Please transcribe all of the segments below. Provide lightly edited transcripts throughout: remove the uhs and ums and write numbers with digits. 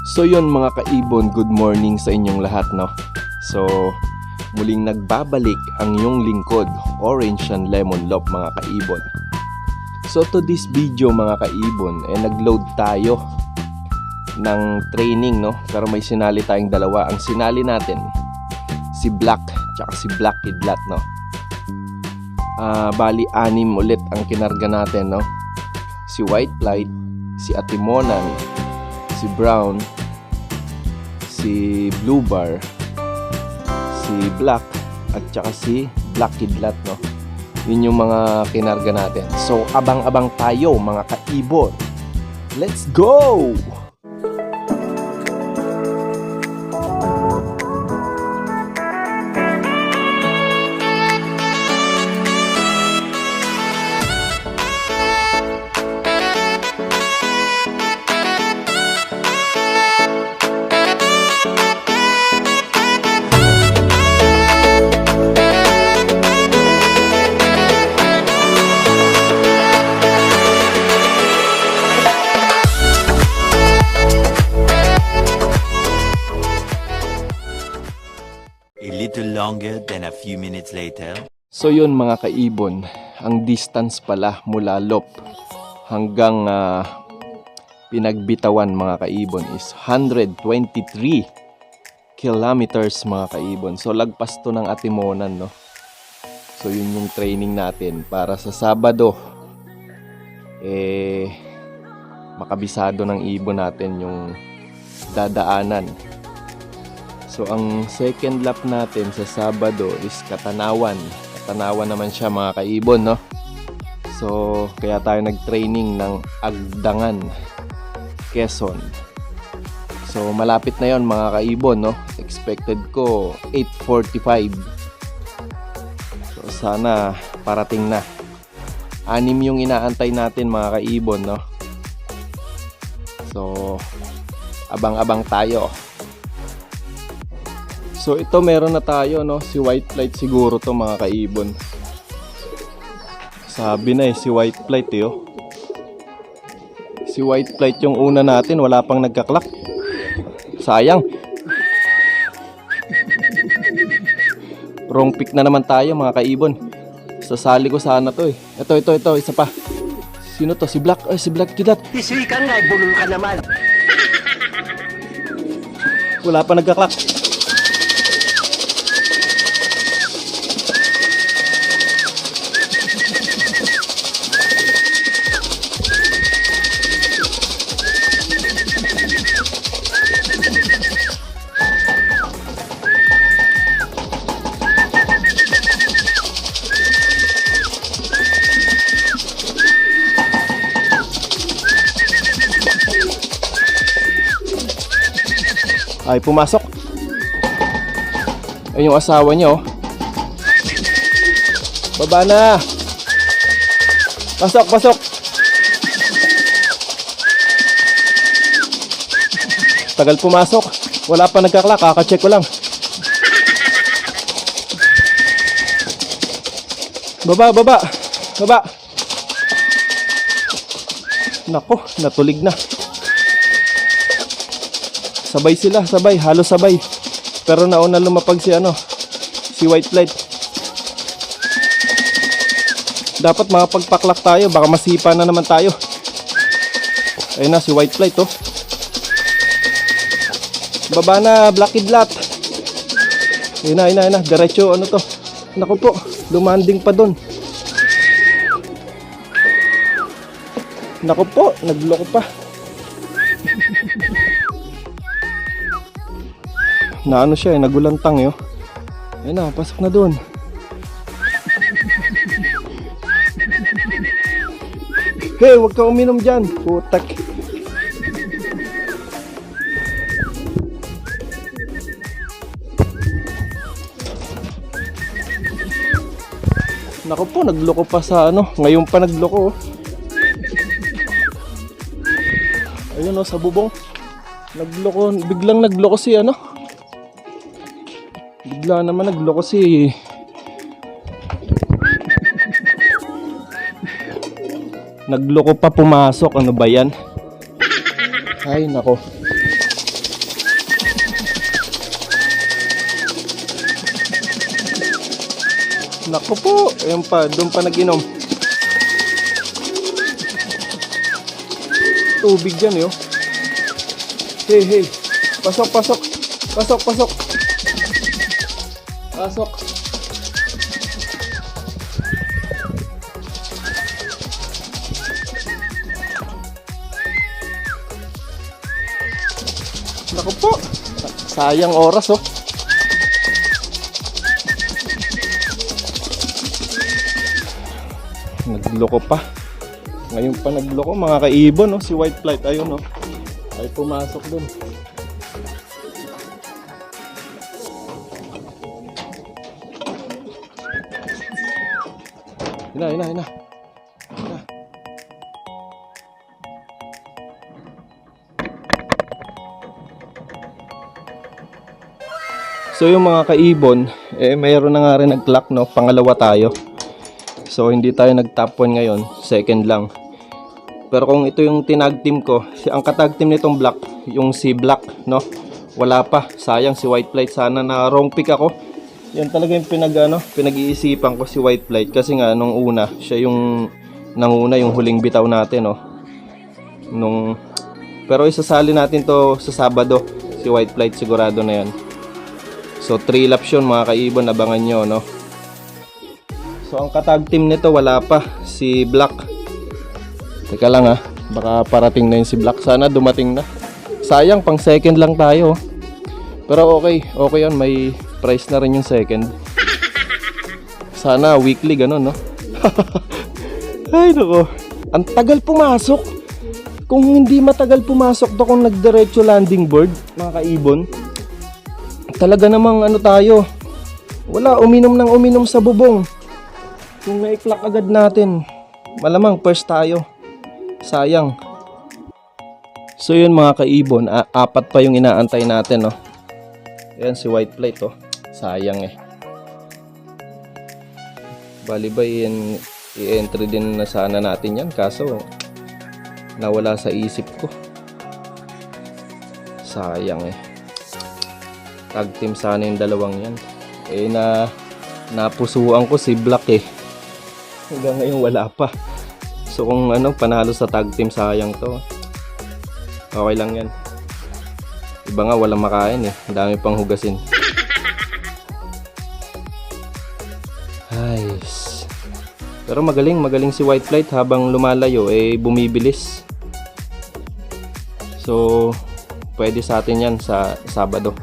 So yun mga kaibon, good morning sa inyong lahat, no? So muling nagbabalik ang iyong lingkod, Orange and Lemon Lop mga kaibon. So to this video mga kaibon, nagload tayo ng training, no? Pero may sinali tayong dalawa. Ang sinali natin si Black tsaka si Black Kidlat, no? Bali 6 ulit ang kinarga natin, no? Si White Flight, si Atimonan, si Brown, si Blue Bar, si Black, at saka si Black Kidlat, no? Yun yung mga kinarga natin. So abang-abang tayo mga kaibon. Let's go! Longer than a few minutes later. So yun mga kaibon, ang distance pala mula Lop hanggang Pinagbitawan mga kaibon is 123 kilometers mga kaibon. So lagpas to ng Atimonan, no? So yun yung training natin para sa Sabado makabisado ng ibon natin yung dadaanan. So ang second lap natin sa Sabado is Katanawan. Katanawan naman siya mga kaibon, no? So kaya tayo nag-training ng Agdangan, Quezon. So malapit na yon mga kaibon, no? Expected ko 8:45. So sana parating na. 6 yung inaantay natin mga kaibon, no? So abang-abang tayo. So ito meron na tayo, no? Si White Flight siguro to mga kaibon. Sabi na si White Flight oh. Si White Flight yung una natin, wala pang nagkaklak. Sayang. Wrong pick na naman tayo mga kaibon. Sasali ko sana to eh. Ito, isa pa. Sino to? Si Black. Si Black Kidlat. Isikan nga, bulol ka naman. Wala pa nagkaklak. Ay, pumasok. Ay, yung asawa niya, oh. Baba na. Pasok. Tagal pumasok. Wala pa nagkaklak. Kaka-check ko lang. Baba. Nako, natulig na. Halos sabay. Pero nauna lumapag si White Flight. Dapat makapagpaklak tayo, baka masipa na naman tayo. Ayun na si White Flight, oh. Baba na, Black Kidlat. Ayun na, diretso to. Naku po, lumanding pa doon. Naku po, nagloko pa. Na siya nagulantang oh. Ayun na, pasok na doon. Hey, huwag ka uminom dyan, putak. Naku po, nagloko pa sa ngayon pa nagloko oh. Ayun oh, sa bubong. Biglang nagloko si Bigla naman nagloko si Nagloko pa pumasok. Ano ba yan? Ay nako. Naku po, ayun pa, doon pa nag-inom. Tubig dyan, yo. Hey, hey. Pasok, pasok. Pasok, pasok. Pasok. Naku po. Sayang oras, oh. Nagloko pa. Ngayon pa nagloko, mga kaibon, no? Si White Flight, ayun, no? Ay pumasok dun. Hina. So yung mga kaibon, mayroon na nga rin nag-clock, no? Pangalawa tayo. So hindi tayo nag-top 1 ngayon, second lang. Pero kung ito yung tinag team ko, ang katag team nitong black, yung si black, no? Wala pa. Sayang si White Flight, sana na wrong pick ako. Yan talaga yung pinag-iisipan ko si White Flight kasi nga nung una, siya yung nanguna, yung huling bitaw natin, no. Pero isasali natin to sa Sabado, si White Flight sigurado na yan. So 3 laps yun mga kaibon, abangan nyo, no. So ang katag team nito wala pa, si Black. Teka lang ha, baka parating na yun si Black, sana dumating na. Sayang, pang second lang tayo. Pero okay yun, may price na rin yung second. Sana weekly ganun, no. Ay nako, ang tagal pumasok. Kung hindi matagal pumasok to, kung nagdiretso landing board mga kaibon, talaga namang ano tayo, wala, uminom sa bubong. Kung na-clock agad natin, malamang first tayo. Sayang. So yun mga kaibon, apat pa yung inaantay natin, no. Ayan si White Flight, oh. Sayang eh. Bali ba i-entry din na sana natin yan, kaso nawala sa isip ko. Sayang eh. Tag team sana yung dalawang yan. Napusuan ko si Black eh. Hanggang ngayon wala pa. So kung panalo sa tag team, sayang to. Okay lang yan. Iba nga walang makain eh. Ang dami pang hugasin. Ayos. Pero magaling si White Flight, habang lumalayo bumibilis. So pwede sa atin yan sa Sabado.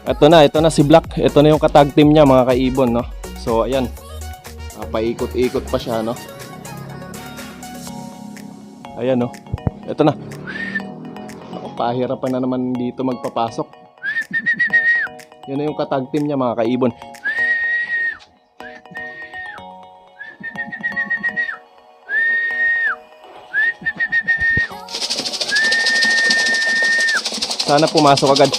Ito na si Black. Ito na yung katag team niya mga kaibon, no. So ayan. Paikot-ikot pa siya, no. Ayan, no. Ito na. Pahirapan na naman dito magpapasok. Yan na yung katag team niya mga kaibon. Sana pumasok agad.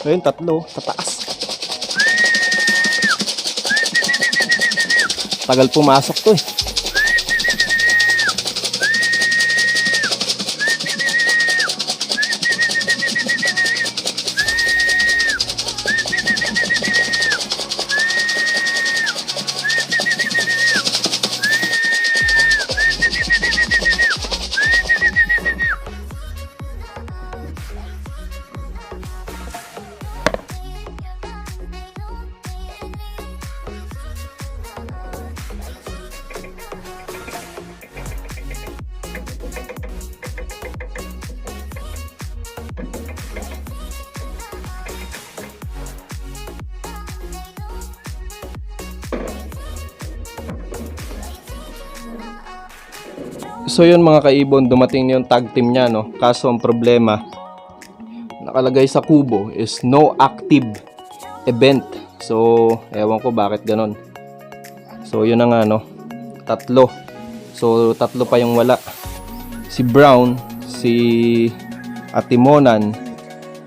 Ayun, tatlo, sa taas. Tagal pumasok to eh. So yun mga kaibon, dumating na yung tag team niya, no. Kaso ang problema, nakalagay sa kubo is no active event. So ewan ko bakit ganon. So yun na nga, no. Tatlo. So tatlo pa yung wala. Si Brown, si Atimonan,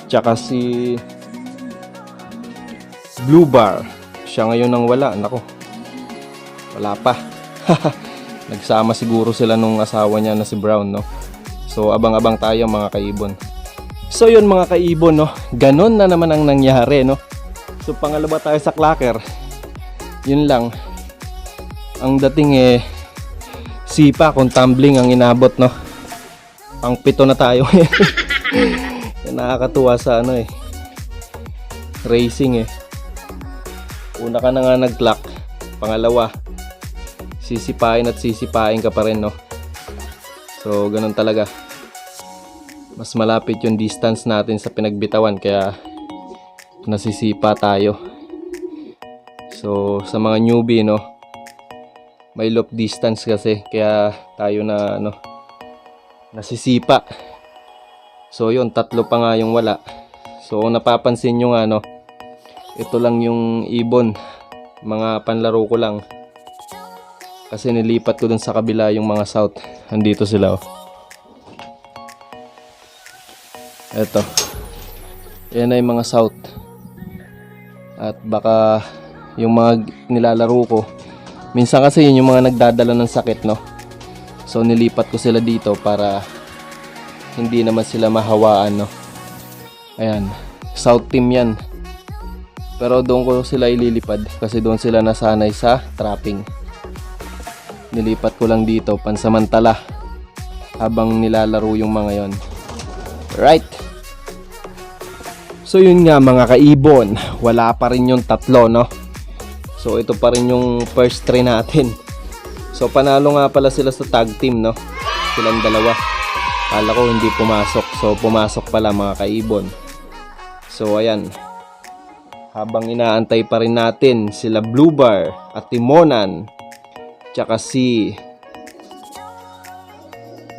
tsaka si Blue Bar. Siya ngayon ang wala. Nako, wala pa. Nagsama siguro sila nung asawa niya na si Brown, no. So abang-abang tayo mga kaibon. So yun mga kaibon, no? Ganon na naman ang nangyari, no? So pangalawa tayo sa clacker. Yun lang. Ang dating sipa kung tumbling ang inabot, no? Pang 7 na tayo. Nakakatuwa sa racing Una ka na nga nag-clock, pangalawa sisipain at sisipain ka pa rin, no? So ganun talaga. Mas malapit yung distance natin sa pinagbitawan kaya nasisipa tayo. So sa mga newbie, no, may loop distance kasi kaya tayo na nasisipa. So yun, 3 pa nga yung wala. So kung napapansin nyo nga, ito lang yung ibon, mga panlaro ko lang kasi nilipat ko dun sa kabila yung mga south. Andito sila, eto, yan ay mga south. At baka yung mga nilalaro ko minsan kasi yun yung mga nagdadala ng sakit, no? So nilipat ko sila dito para hindi naman sila mahawaan, no? Ayan, south team yan. Pero doon ko sila ililipad kasi doon sila nasanay sa trapping. Nilipat ko lang dito pansamantala habang nilalaro yung mga yon. Right. So yun nga mga kaibon, wala pa rin yung 3, no? So ito pa rin yung first try natin. So panalo nga pala sila sa tag team, no? Silang dalawa. Kala ko hindi pumasok. So pumasok pala mga kaibon. So ayan. Habang inaantay pa rin natin sila Blue Bar at Timonan tsaka si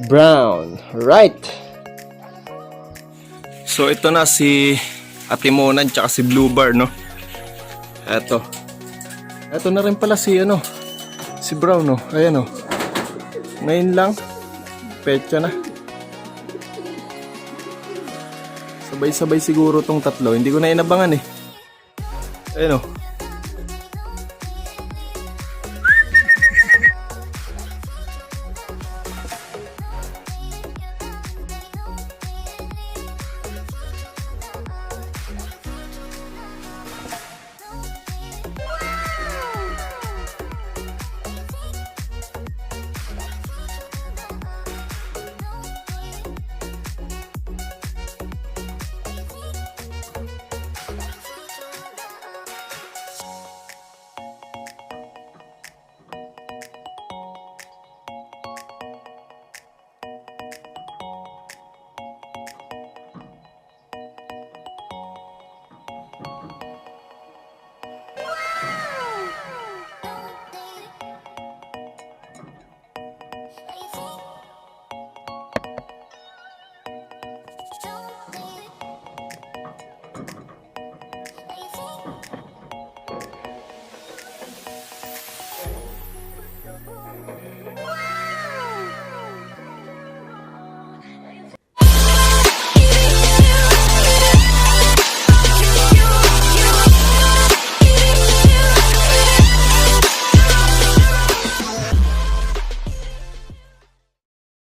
Brown. Right. So ito na si Atimonan tsaka si Blue Bar, no? Eto. Eto na rin pala si si Brown, no? Ayan, no? Ngayon lang. Petsa na. Sabay-sabay siguro tong 3. Hindi ko na inabangan Ayan, no?